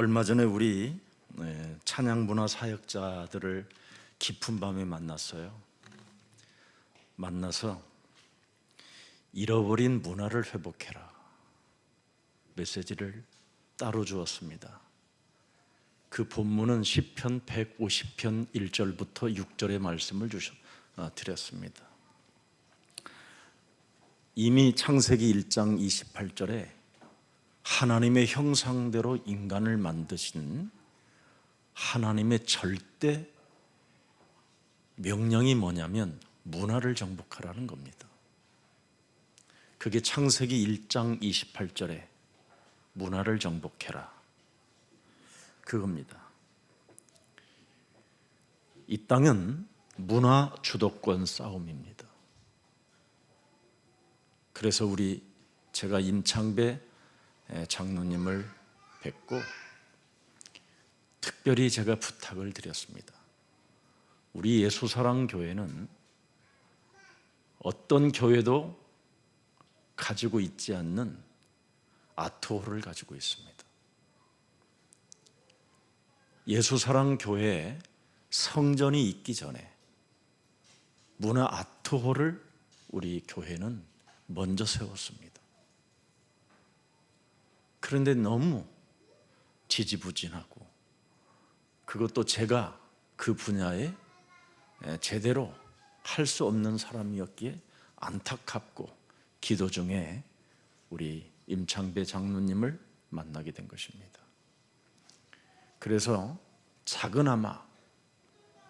얼마 전에 우리 찬양 문화 사역자들을 깊은 밤에 만났어요. 만나서 잃어버린 문화를 회복해라 메시지를 따로 주었습니다. 그 본문은 시편 150편 1절부터 6절의 말씀을 드렸습니다. 이미 창세기 1장 28절에 하나님의 형상대로 인간을 만드신 하나님의 절대 명령이 뭐냐면 문화를 정복하라는 겁니다. 그게 창세기 1장 28절에 문화를 정복해라 그겁니다. 이 땅은 문화 주도권 싸움입니다. 그래서 제가 임창배 장로님을 뵙고 특별히 제가 부탁을 드렸습니다. 우리 예수사랑교회는 어떤 교회도 가지고 있지 않는 아트홀을 가지고 있습니다. 예수사랑교회에 성전이 있기 전에 문화 아트홀을 우리 교회는 먼저 세웠습니다. 그런데 너무 지지부진하고 그것도 제가 그 분야에 제대로 할 수 없는 사람이었기에 안타깝고 기도 중에 우리 임창배 장로님을 만나게 된 것입니다. 그래서 작은아마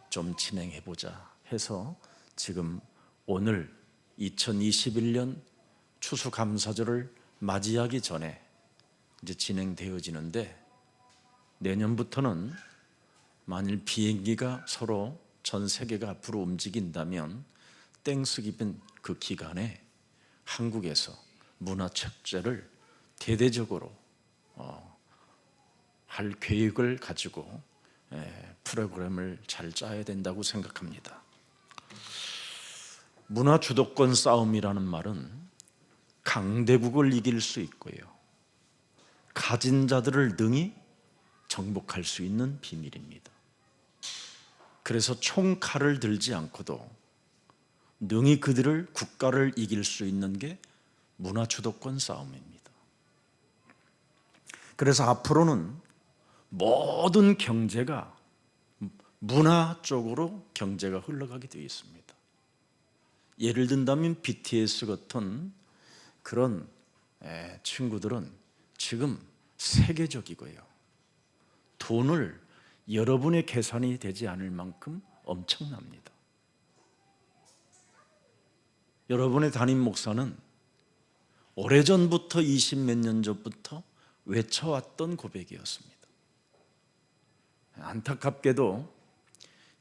좀 진행해보자 해서 지금 오늘 2021년 추수감사절을 맞이하기 전에 이제 진행되어지는데, 내년부터는 만일 비행기가 서로 전 세계가 앞으로 움직인다면 땡스기빙 그 기간에 한국에서 문화축제를 대대적으로 할 계획을 가지고 프로그램을 잘 짜야 된다고 생각합니다. 문화 주도권 싸움이라는 말은 강대국을 이길 수 있고요, 가진 자들을 능히 정복할 수 있는 비밀입니다. 그래서 총칼을 들지 않고도 능히 그들을 국가를 이길 수 있는 게 문화 주도권 싸움입니다. 그래서 앞으로는 모든 경제가 문화 쪽으로 경제가 흘러가게 되어 있습니다. 예를 든다면 BTS 같은 그런 친구들은 지금 세계적이고요, 돈을 여러분의 계산이 되지 않을 만큼 엄청납니다. 여러분의 담임 목사는 오래전부터 20몇 년 전부터 외쳐왔던 고백이었습니다. 안타깝게도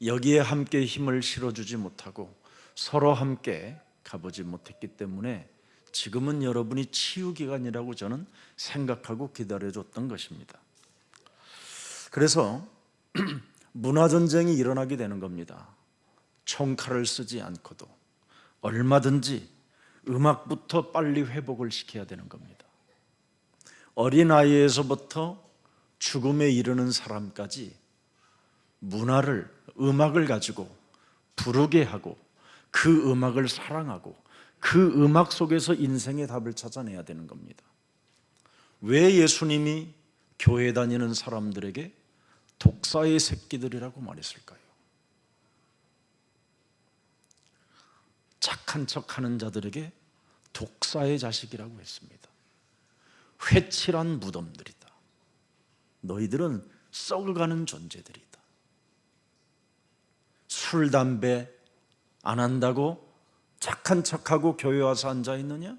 여기에 함께 힘을 실어주지 못하고 서로 함께 가보지 못했기 때문에 지금은 여러분이 치유기간이라고 저는 생각하고 기다려줬던 것입니다. 그래서 문화전쟁이 일어나게 되는 겁니다. 총칼을 쓰지 않고도 얼마든지 음악부터 빨리 회복을 시켜야 되는 겁니다. 어린아이에서부터 죽음에 이르는 사람까지 문화를, 음악을 가지고 부르게 하고 그 음악을 사랑하고 그 음악 속에서 인생의 답을 찾아내야 되는 겁니다. 왜 예수님이 교회 다니는 사람들에게 독사의 새끼들이라고 말했을까요? 착한 척하는 자들에게 독사의 자식이라고 했습니다. 회칠한 무덤들이다. 너희들은 썩어가는 존재들이다. 술, 담배 안 한다고 착한 척하고 교회 와서 앉아있느냐?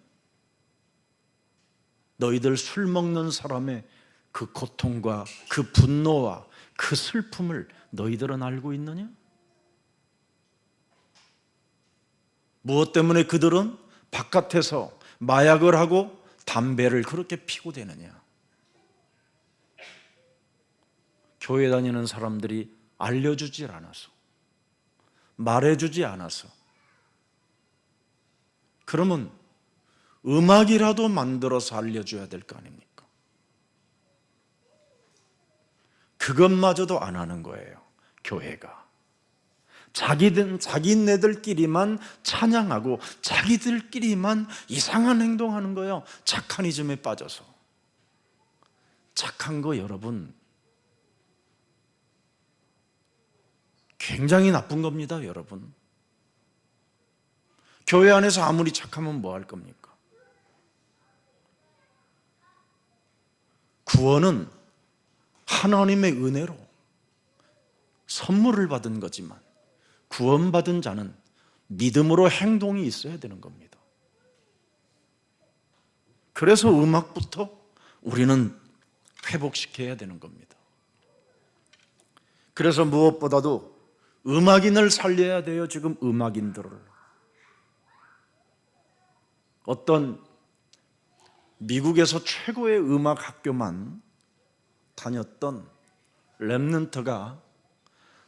너희들 술 먹는 사람의 그 고통과 그 분노와 그 슬픔을 너희들은 알고 있느냐? 무엇 때문에 그들은 바깥에서 마약을 하고 담배를 그렇게 피고 되느냐? 교회 다니는 사람들이 알려주질 않아서, 말해주지 않아서. 그러면 음악이라도 만들어서 알려줘야 될 거 아닙니까? 그것마저도 안 하는 거예요. 교회가 자기네들끼리만 찬양하고 자기들끼리만 이상한 행동하는 거예요. 착한 이즘에 빠져서. 착한 거 여러분 굉장히 나쁜 겁니다. 여러분, 교회 안에서 아무리 착하면 뭐 할 겁니까? 구원은 하나님의 은혜로 선물을 받은 거지만 구원받은 자는 믿음으로 행동이 있어야 되는 겁니다. 그래서 음악부터 우리는 회복시켜야 되는 겁니다. 그래서 무엇보다도 음악인을 살려야 돼요. 지금 음악인들을. 어떤 미국에서 최고의 음악 학교만 다녔던 렘넌트가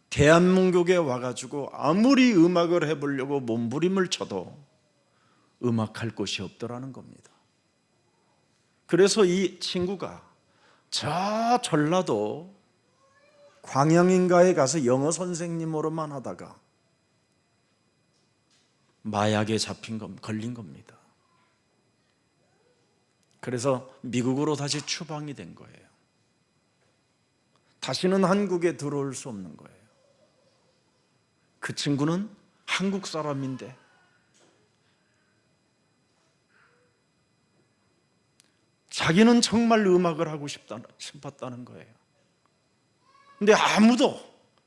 대한민국에 와가지고 아무리 음악을 해보려고 몸부림을 쳐도 음악할 곳이 없더라는 겁니다. 그래서 이 친구가 저 전라도 광양인가에 가서 영어 선생님으로만 하다가 마약에 걸린 겁니다. 그래서 미국으로 다시 추방이 된 거예요. 다시는 한국에 들어올 수 없는 거예요. 그 친구는 한국 사람인데 자기는 정말 음악을 하고 싶었다는 거예요. 근데 아무도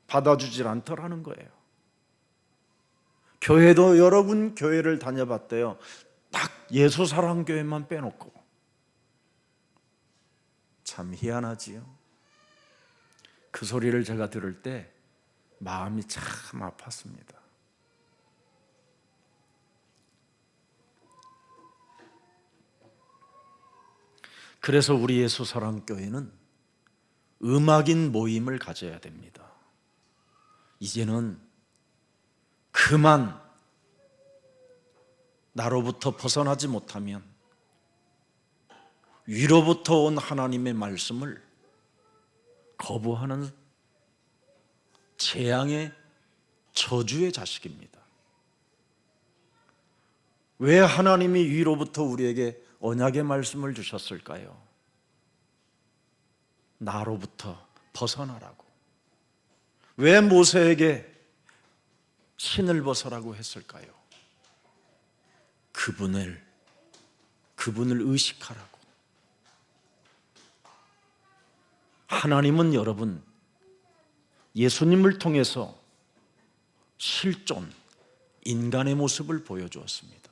받아주질 않더라는 거예요. 교회도 여러 군 교회를 다녀봤대요. 딱 예수사랑교회만 빼놓고. 참 희한하지요. 그 소리를 제가 들을 때 마음이 참 아팠습니다. 그래서 우리 예수사랑교회는 음악인 모임을 가져야 됩니다. 이제는 그만 나로부터 벗어나지 못하면 위로부터 온 하나님의 말씀을 거부하는 재앙의 저주의 자식입니다. 왜 하나님이 위로부터 우리에게 언약의 말씀을 주셨을까요? 나로부터 벗어나라고. 왜 모세에게 신을 벗어라고 했을까요? 그분을 의식하라고. 하나님은 여러분 예수님을 통해서 실존 인간의 모습을 보여주었습니다.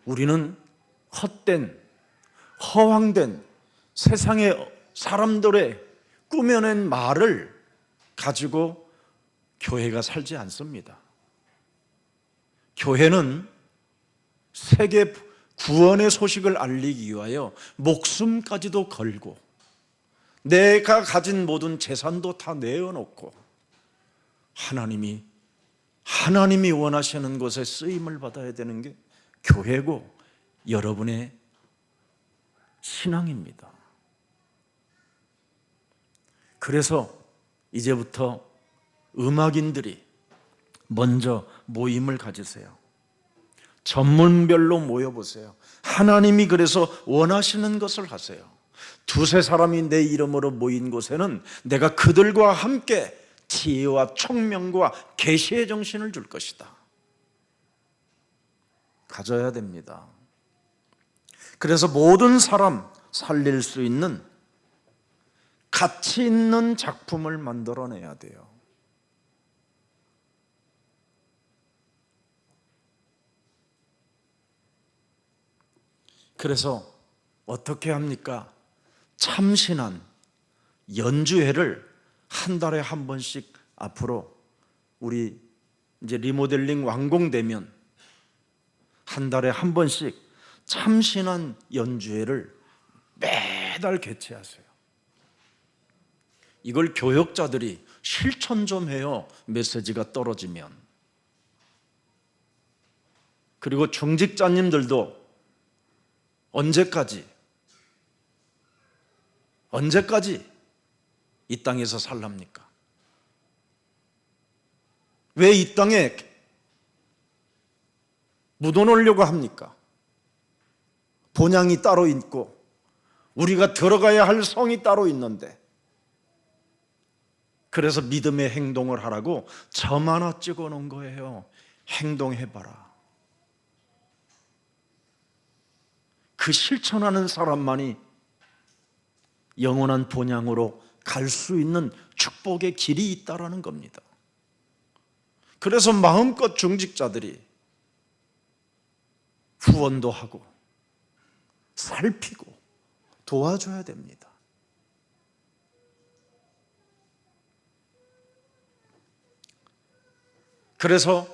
우리는 헛된 허황된 세상의 사람들의 꾸며낸 말을 가지고 교회가 살지 않습니다. 교회는 세계 구원의 소식을 알리기 위하여 목숨까지도 걸고 내가 가진 모든 재산도 다 내어놓고 하나님이 원하시는 곳에 쓰임을 받아야 되는 게 교회고 여러분의 신앙입니다. 그래서 이제부터 음악인들이 먼저 모임을 가지세요. 전문별로 모여보세요. 하나님이 그래서 원하시는 것을 하세요. 두세 사람이 내 이름으로 모인 곳에는 내가 그들과 함께 지혜와 총명과 계시의 정신을 줄 것이다. 가져야 됩니다. 그래서 모든 사람 살릴 수 있는 가치 있는 작품을 만들어내야 돼요. 그래서 어떻게 합니까? 참신한 연주회를 한 달에 한 번씩 앞으로 우리 이제 리모델링 완공되면 한 달에 한 번씩 참신한 연주회를 매달 개최하세요. 이걸 교역자들이 실천 좀 해요. 메시지가 떨어지면. 그리고 중직자님들도 언제까지 언제까지 이 땅에서 살랍니까? 왜 이 땅에 묻어놓으려고 합니까? 본향이 따로 있고 우리가 들어가야 할 성이 따로 있는데, 그래서 믿음의 행동을 하라고 점 하나 찍어 놓은 거예요. 행동해봐라. 그 실천하는 사람만이 영원한 본향으로 갈 수 있는 축복의 길이 있다라는 겁니다. 그래서 마음껏 중직자들이 후원도 하고 살피고 도와줘야 됩니다. 그래서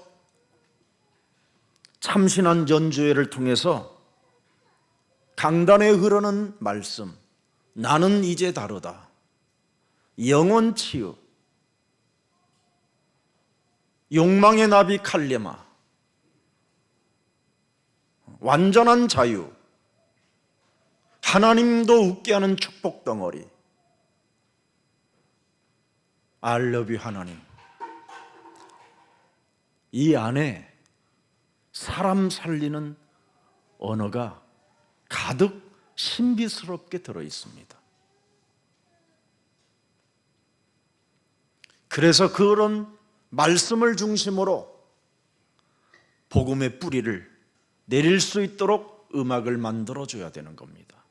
참신한 연주회를 통해서 강단에 흐르는 말씀, 나는 이제 다르다, 영혼 치유, 욕망의 나비 칼레마, 완전한 자유, 하나님도 웃게 하는 축복 덩어리, I love you 하나님, 이 안에 사람 살리는 언어가 가득 신비스럽게 들어 있습니다. 그래서 그런 말씀을 중심으로 복음의 뿌리를 내릴 수 있도록 음악을 만들어줘야 되는 겁니다.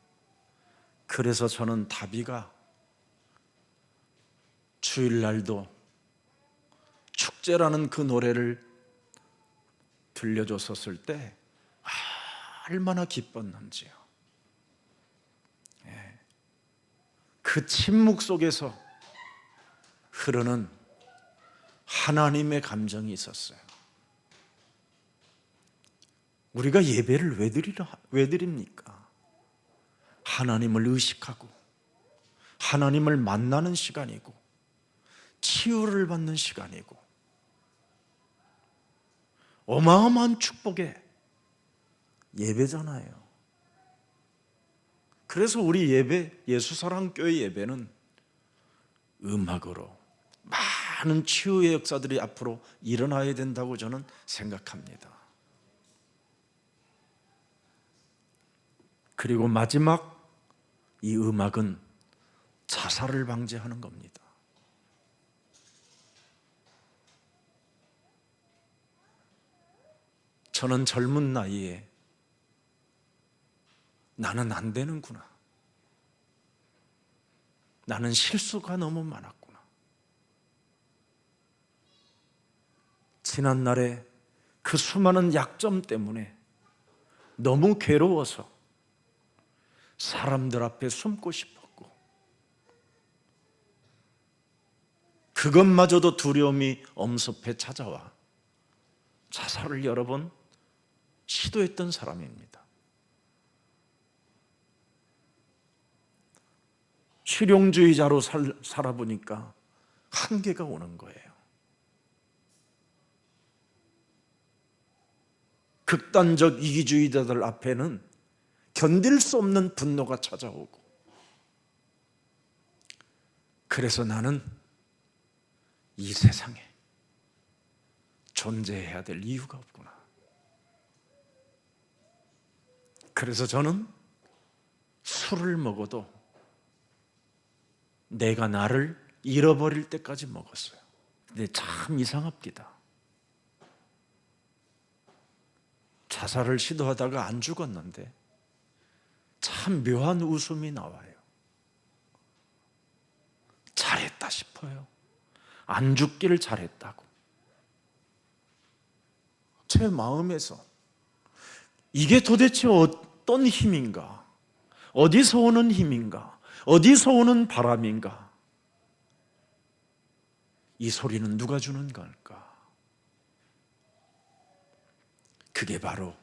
그래서 저는 다비가 주일날도 축제라는 그 노래를 들려줬었을 때 얼마나 기뻤는지요. 그 침묵 속에서 흐르는 하나님의 감정이 있었어요. 우리가 예배를 왜 드립니까? 하나님을 의식하고 하나님을 만나는 시간이고 치유를 받는 시간이고 어마어마한 축복의 예배잖아요. 그래서 우리 예배, 예수사랑교회 예배는 음악으로 많은 치유의 역사들이 앞으로 일어나야 된다고 저는 생각합니다. 그리고 마지막, 이 음악은 자살을 방지하는 겁니다. 저는 젊은 나이에 나는 안 되는구나, 나는 실수가 너무 많았구나, 지난날에 그 수많은 약점 때문에 너무 괴로워서 사람들 앞에 숨고 싶었고 그것마저도 두려움이 엄습해 찾아와 자살을 여러 번 시도했던 사람입니다. 실용주의자로 살아보니까 한계가 오는 거예요. 극단적 이기주의자들 앞에는 견딜 수 없는 분노가 찾아오고, 그래서 나는 이 세상에 존재해야 될 이유가 없구나. 그래서 저는 술을 먹어도 내가 나를 잃어버릴 때까지 먹었어요. 근데 참 이상합니다. 자살을 시도하다가 안 죽었는데 참 묘한 웃음이 나와요. 잘했다 싶어요. 안 죽기를 잘했다고. 제 마음에서 이게 도대체 어떤 힘인가? 어디서 오는 힘인가? 어디서 오는 바람인가? 이 소리는 누가 주는 걸까? 그게 바로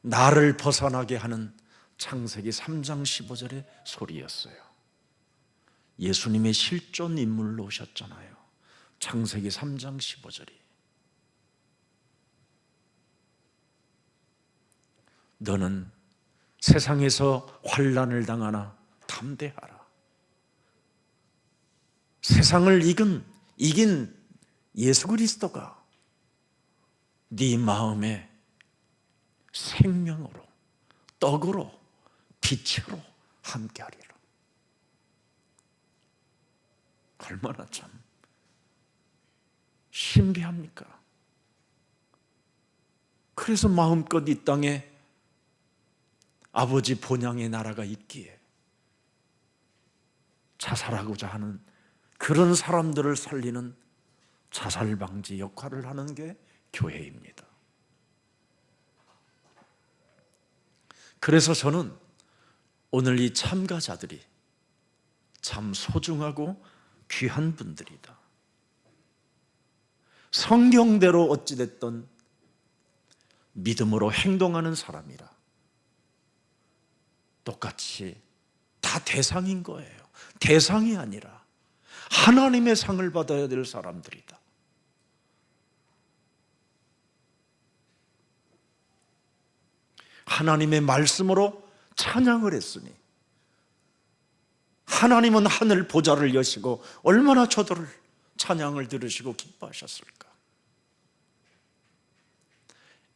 나를 벗어나게 하는 창세기 3장 15절의 소리였어요. 예수님의 실존 인물로 오셨잖아요. 창세기 3장 15절이. 너는 세상에서 환난을 당하나 담대하라. 세상을 이긴 예수 그리스도가 네 마음에 생명으로, 떡으로, 빛으로 함께하리라. 얼마나 참 신비합니까? 그래서 마음껏 이 땅에 아버지 본향의 나라가 있기에 자살하고자 하는 그런 사람들을 살리는 자살 방지 역할을 하는 게 교회입니다. 그래서 저는 오늘 이 참가자들이 참 소중하고 귀한 분들이다. 성경대로 어찌됐든 믿음으로 행동하는 사람이라 똑같이 다 대상인 거예요. 대상이 아니라 하나님의 상을 받아야 될 사람들이다. 하나님의 말씀으로 찬양을 했으니 하나님은 하늘 보좌를 여시고 얼마나 저들을 찬양을 들으시고 기뻐하셨을까.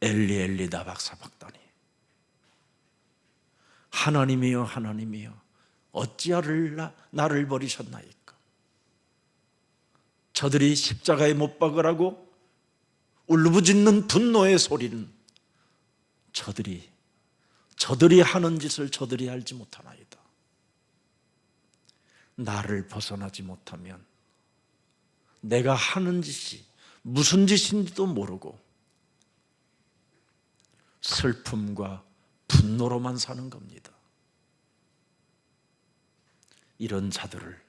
엘리 엘리 다박사박다니, 하나님이여 하나님이여 어찌하를 나를 버리셨나이까. 저들이 십자가에 못 박으라고 울부짖는 분노의 소리는 저들이 하는 짓을 저들이 알지 못하나이다. 나를 벗어나지 못하면 내가 하는 짓이 무슨 짓인지도 모르고 슬픔과 분노로만 사는 겁니다. 이런 자들을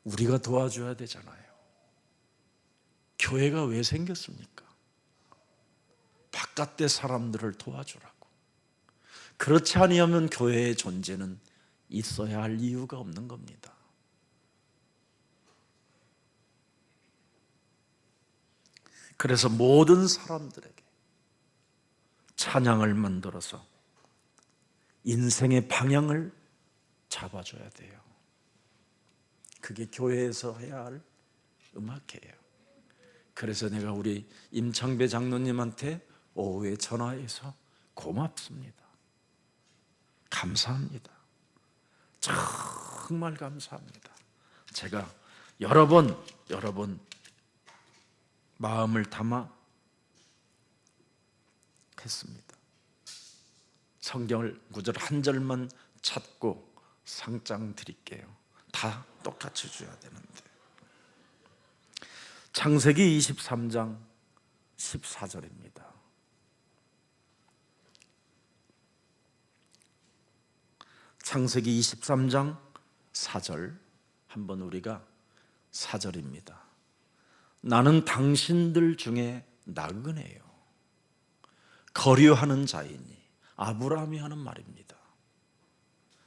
우리가 도와줘야 되잖아요. 교회가 왜 생겼습니까? 바깥의 사람들을 도와주라고. 그렇지 아니하면 교회의 존재는 있어야 할 이유가 없는 겁니다. 그래서 모든 사람들에게 찬양을 만들어서 인생의 방향을 잡아줘야 돼요. 그게 교회에서 해야 할 음악회예요. 그래서 내가 우리 임창배 장로님한테 오후에 전화해서 고맙습니다. 감사합니다. 정말 감사합니다. 제가 여러 번 마음을 담아 했습니다. 성경을 구절 한 절만 찾고 상장 드릴게요. 다 똑같이 줘야 되는데. 창세기 23장 14절입니다. 창세기 23장 4절 한번 우리가 4절입니다. 나는 당신들 중에 나그네요. 거류하는 자이니, 아브라함이 하는 말입니다.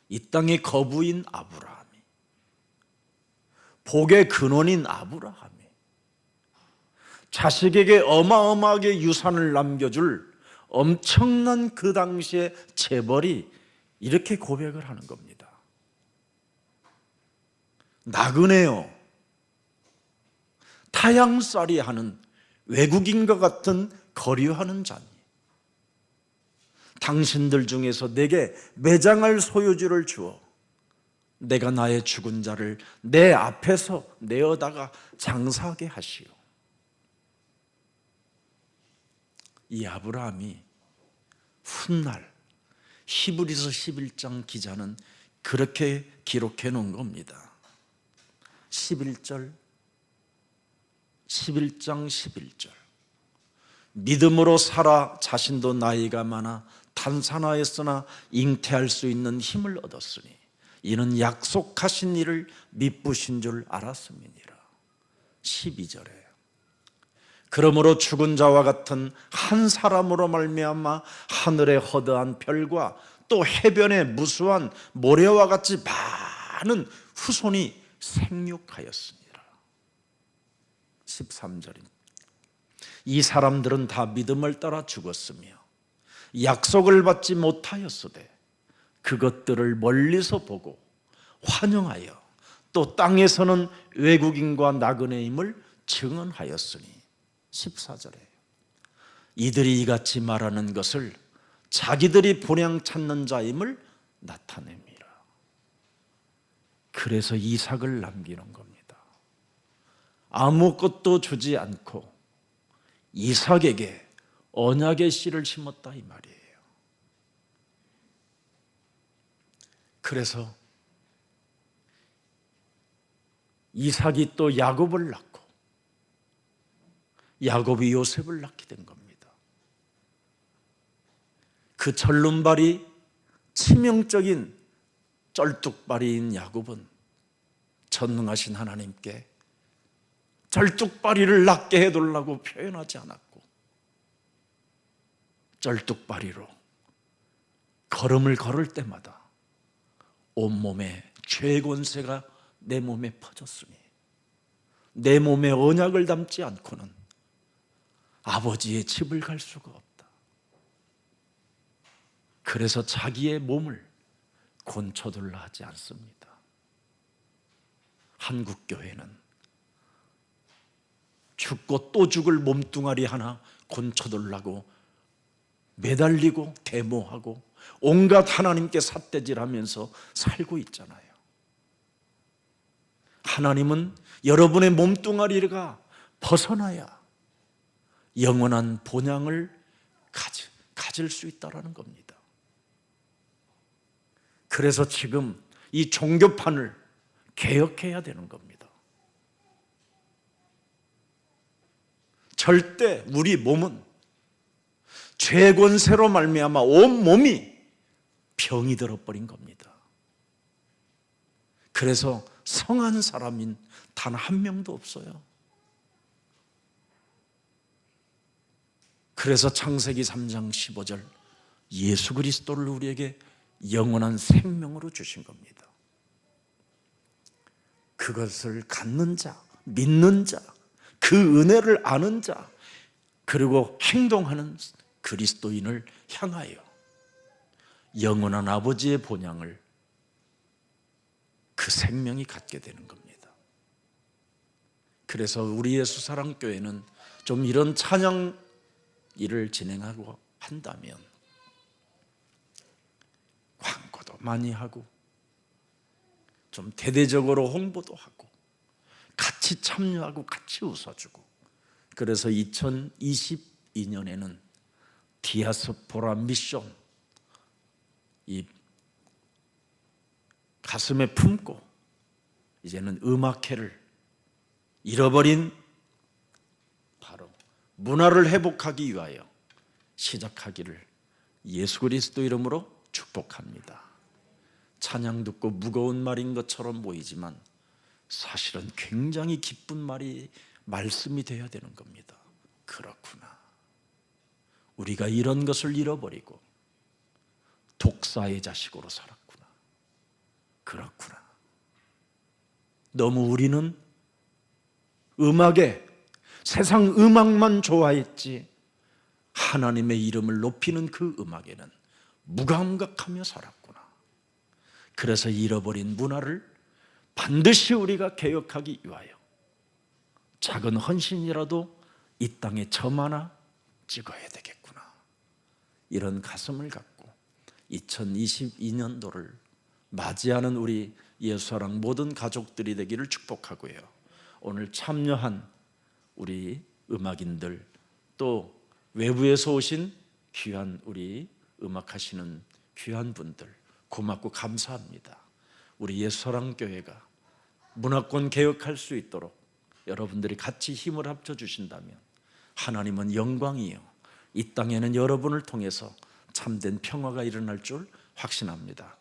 이 땅의 거부인 아브라함이, 복의 근원인 아브라함이 자식에게 어마어마하게 유산을 남겨줄 엄청난 그 당시의 재벌이 이렇게 고백을 하는 겁니다. 나그네요. 타양살이 하는 외국인과 같은 거류하는 자니, 당신들 중에서 내게 매장할 소유주를 주어 내가 나의 죽은 자를 내 앞에서 내어다가 장사하게 하시오. 이 아브라함이 훗날 히브리서 11장 기자는 그렇게 기록해 놓은 겁니다. 11장 11절 믿음으로 살아 자신도 나이가 많아 단산하였으나 잉태할 수 있는 힘을 얻었으니 이는 약속하신 일을 미쁘신 줄 알았음이니라. 12절에 그러므로 죽은 자와 같은 한 사람으로 말미암아 하늘의 허다한 별과 또 해변의 무수한 모래와 같이 많은 후손이 생육하였으니라. 13절입니다. 이 사람들은 다 믿음을 따라 죽었으며 약속을 받지 못하였으되 그것들을 멀리서 보고 환영하여 또 땅에서는 외국인과 나그네임을 증언하였으니 14절에 이들이 이같이 말하는 것을 자기들이 본향 찾는 자임을 나타냅니다. 그래서 이삭을 남기는 겁니다. 아무것도 주지 않고 이삭에게 언약의 씨를 심었다 이 말이에요. 그래서 이삭이 또 야곱을 낳고 야곱이 요셉을 낳게 된 겁니다. 그 절름발이 치명적인 쩔뚝발이인 야곱은 전능하신 하나님께 쩔뚝발이를 낳게 해달라고 표현하지 않았고 쩔뚝발이로 걸음을 걸을 때마다 온몸에 죄의 권세가 내 몸에 퍼졌으니 내 몸에 언약을 담지 않고는 아버지의 집을 갈 수가 없다. 그래서 자기의 몸을 곤초들라 하지 않습니다. 한국 교회는 죽고 또 죽을 몸뚱아리 하나 곤초들라고 매달리고 데모하고 온갖 하나님께 삿대질하면서 살고 있잖아요. 하나님은 여러분의 몸뚱아리가 벗어나야 영원한 본향을 가질 수 있다는 겁니다. 그래서 지금 이 종교판을 개혁해야 되는 겁니다. 절대 우리 몸은 죄 권세로 말미암아 온 몸이 병이 들어버린 겁니다. 그래서 성한 사람인 단 한 명도 없어요. 그래서 창세기 3장 15절 예수 그리스도를 우리에게 영원한 생명으로 주신 겁니다. 그것을 갖는 자, 믿는 자, 그 은혜를 아는 자, 그리고 행동하는 그리스도인을 향하여 영원한 아버지의 본향을 그 생명이 갖게 되는 겁니다. 그래서 우리 예수사랑교회는 좀 이런 찬양 일을 진행하고 한다면 광고도 많이 하고 좀 대대적으로 홍보도 하고 같이 참여하고 같이 웃어주고, 그래서 2022년에는 디아스포라 미션 이 가슴에 품고 이제는 음악회를 잃어버린 바로 문화를 회복하기 위하여 시작하기를 예수 그리스도 이름으로 축복합니다. 찬양 듣고 무거운 말인 것처럼 보이지만 사실은 굉장히 기쁜 말씀이 되어야 되는 겁니다. 그렇구나, 우리가 이런 것을 잃어버리고 독사의 자식으로 살았구나. 그렇구나, 너무 우리는 음악에 세상 음악만 좋아했지 하나님의 이름을 높이는 그 음악에는 무감각하며 살았구나. 그래서 잃어버린 문화를 반드시 우리가 개혁하기 위하여 작은 헌신이라도 이 땅에 점 하나 찍어야 되겠구나, 이런 가슴을 갖고 2022년도를 맞이하는 우리 예수사랑 모든 가족들이 되기를 축복하고요. 오늘 참여한 우리 음악인들, 또 외부에서 오신 귀한 우리 음악하시는 귀한 분들 고맙고 감사합니다. 우리 예수사랑교회가 문화권 개혁할 수 있도록 여러분들이 같이 힘을 합쳐 주신다면 하나님은 영광이요, 이 땅에는 여러분을 통해서 참된 평화가 일어날 줄 확신합니다.